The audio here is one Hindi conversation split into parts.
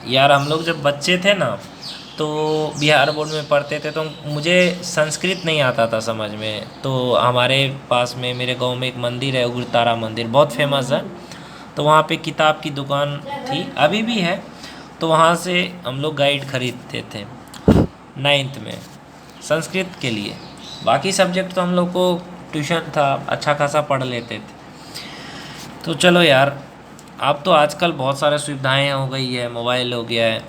यार हम लोग जब बच्चे थे ना, तो बिहार बोर्ड में पढ़ते थे, तो मुझे संस्कृत नहीं आता था समझ में। तो हमारे पास में मेरे गांव में एक मंदिर है, उग्रतारा मंदिर, बहुत फेमस है। तो वहाँ पे किताब की दुकान थी, अभी भी है। तो वहाँ से हम लोग गाइड खरीदते थे 9th में संस्कृत के लिए। बाकी सब्जेक्ट तो हम लोग को ट्यूशन था, अच्छा खासा पढ़ लेते थे। तो चलो यार, अब तो आजकल बहुत सारे सुविधाएं हो गई है, मोबाइल हो गया है।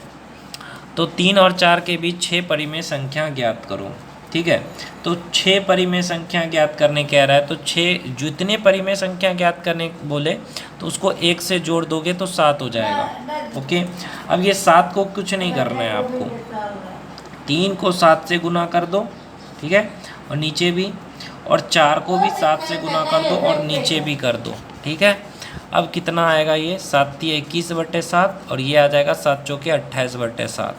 तो 3 और 4 के बीच 6 परिमेय संख्या ज्ञात करो। ठीक है, तो 6 परिमेय संख्या ज्ञात करने कह रहा है, तो 6 जितने परिमेय संख्या ज्ञात करने बोले तो उसको 1 से जोड़ दोगे तो 7 हो जाएगा। ओके, अब ये 7 को कुछ नहीं करना है आपको, 3 को 7 से गुना कर दो, ठीक है, और नीचे भी, और 4 को भी 7 से गुना कर दो और नीचे भी कर दो। ठीक है, अब कितना आएगा, ये 7×3 = 21/7, और ये आ जाएगा 7×4 = 28/7।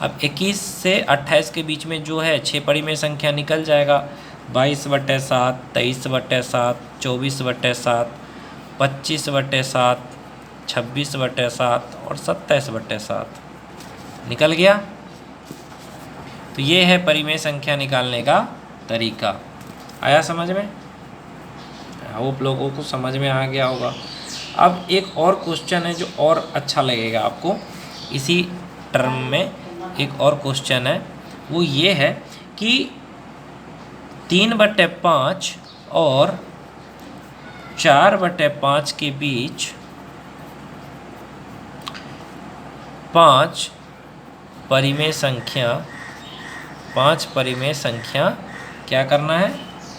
अब 21 से 28 के बीच में जो है 6 परिमेय संख्या निकल जाएगा, 22/7, 23/7, 24/7, 25/7, 26/7 और 27/7 निकल गया। तो ये है परिमेय संख्या निकालने का तरीका। आया समझ में? होप लोगों को समझ में आ गया होगा। अब एक और क्वेश्चन है जो और अच्छा लगेगा आपको, इसी टर्म में एक और क्वेश्चन है, वो ये है कि 3/5 और 4/5 के बीच 5 परिमेय संख्या 5 परिमेय संख्या क्या करना है,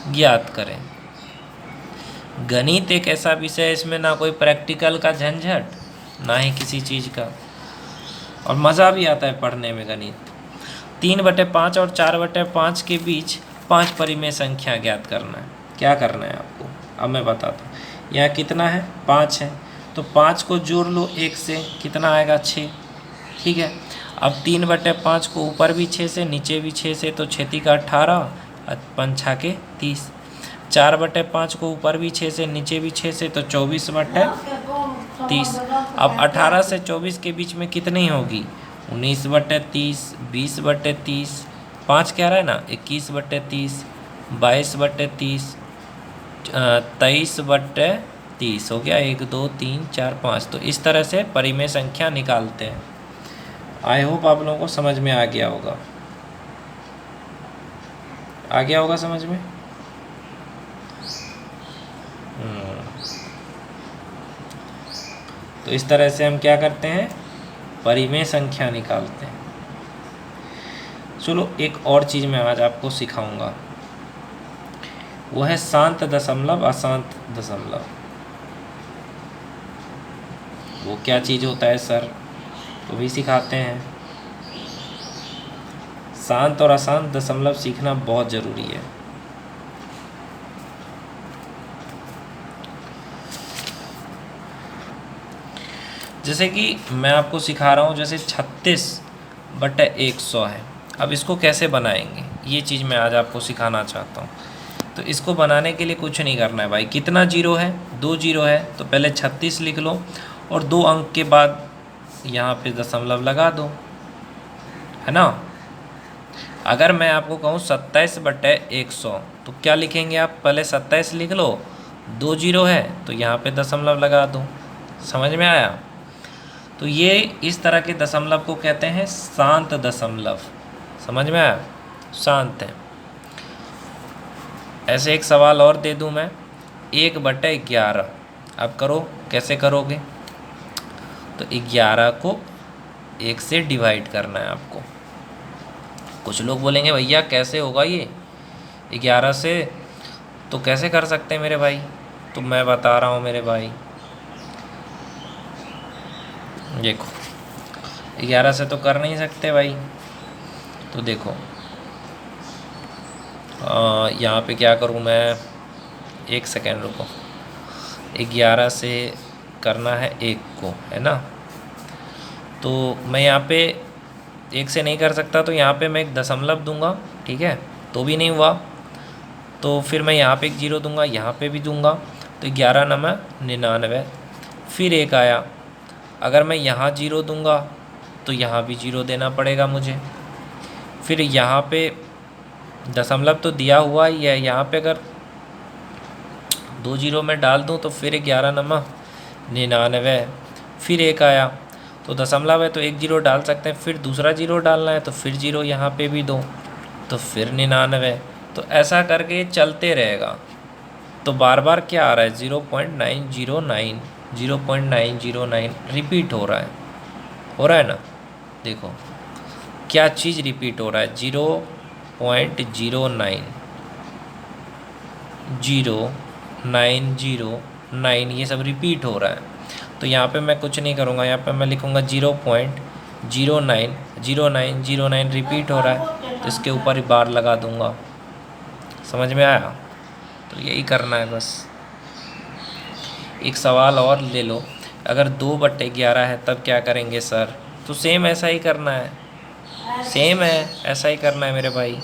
ज्ञात करें। गणित एक ऐसा विषय है, इसमें ना कोई प्रैक्टिकल का झंझट, ना ही किसी चीज़ का, और मज़ा भी आता है पढ़ने में गणित। 3/5 और 4/5 के बीच 5 परिमेय संख्या ज्ञात करना है। क्या करना है आपको, अब मैं बताता हूँ। यहाँ कितना है, 5 है, तो 5 को जोड़ लो 1 से, कितना आएगा, 6। ठीक है, अब 3/5 को ऊपर भी 6 से, नीचे भी 6 से, तो 6×3 = 18, 5×6 = 30। 4/5 को ऊपर भी 6 से, नीचे भी 6 से, तो 24/30। अब 18 से 24 के बीच में कितनी होगी, 19/30, 20/30, 5 कह रहा है ना, 21/30, 22/30, 23/30 हो गया, 1 2 3 4 5। तो इस तरह से परिमेय संख्या निकालते हैं। आई होप आप लोगों को समझ में आ गया होगा, आ गया होगा समझ में। तो इस तरह से हम क्या करते हैं, परिमेय संख्या निकालते हैं। चलो एक और चीज़ मैं आज आपको सिखाऊंगा, वो है शांत दशमलव, अशांत दशमलव। वो क्या चीज़ होता है सर, वो भी सिखाते हैं। शांत और अशांत दशमलव सीखना बहुत ज़रूरी है। जैसे कि मैं आपको सिखा रहा हूँ, जैसे 36/100 है। अब इसको कैसे बनाएंगे, ये चीज़ मैं आज आपको सिखाना चाहता हूँ। तो इसको बनाने के लिए कुछ नहीं करना है भाई। कितना जीरो है, 2 जीरो है, तो पहले 36 लिख लो, और 2 अंक के बाद यहाँ पे दशमलव लगा दो, है ना। अगर मैं आपको कहूँ 27/100, तो क्या लिखेंगे आप, पहले 27 लिख लो, 2 जीरो है, तो यहाँ पे दशमलव लगा दो। समझ में आया। तो ये इस तरह के दशमलव को कहते हैं शांत दशमलव। समझ में आया, शांत है। ऐसे एक सवाल और दे दूं मैं, 1/11। अब करो, कैसे करोगे, तो 11 को 1 से डिवाइड करना है आपको। कुछ लोग बोलेंगे भैया कैसे होगा ये 11 से, तो कैसे कर सकते हैं मेरे भाई। तो मैं बता रहा हूँ मेरे भाई, देखो 11 से तो कर नहीं सकते भाई। तो देखो यहाँ पे क्या करूँ मैं, 1 सेकेंड रुको। 11 से करना है 1 को, है ना। तो मैं यहाँ पे 1 से नहीं कर सकता, तो यहाँ पे मैं एक दशमलव दूंगा, ठीक है, तो भी नहीं हुआ। तो फिर मैं यहाँ पे एक जीरो दूंगा, यहाँ पे भी दूंगा, तो 11×9 = 99। फिर 1 आया, अगर मैं यहाँ जीरो दूंगा तो यहाँ भी 0 देना पड़ेगा मुझे। फिर यहाँ पे दशमलव तो दिया हुआ ही है, यहाँ पे अगर 2 जीरो में डाल दूँ तो फिर 11 नमा 99, फिर 1 आया तो दशमलव है तो 1 जीरो डाल सकते हैं, फिर दूसरा जीरो डालना है तो फिर जीरो यहाँ पे भी दो तो फिर 99। तो ऐसा करके चलते रहेगा। तो बार बार क्या आ रहा है 0.909, 0.909 रिपीट हो रहा है ना। देखो क्या चीज़ रिपीट हो रहा है, 0.09, 0909 ये सब रिपीट हो रहा है। तो यहाँ पे मैं कुछ नहीं करूँगा, यहाँ पे मैं लिखूँगा 0.090909 रिपीट हो रहा है तो इसके ऊपर ही बार लगा दूँगा। समझ में आया? तो यही करना है बस। एक सवाल और ले लो, अगर 2/11 है तब क्या करेंगे सर? तो सेम ऐसा ही करना है, सेम है ऐसा ही करना है मेरे भाई।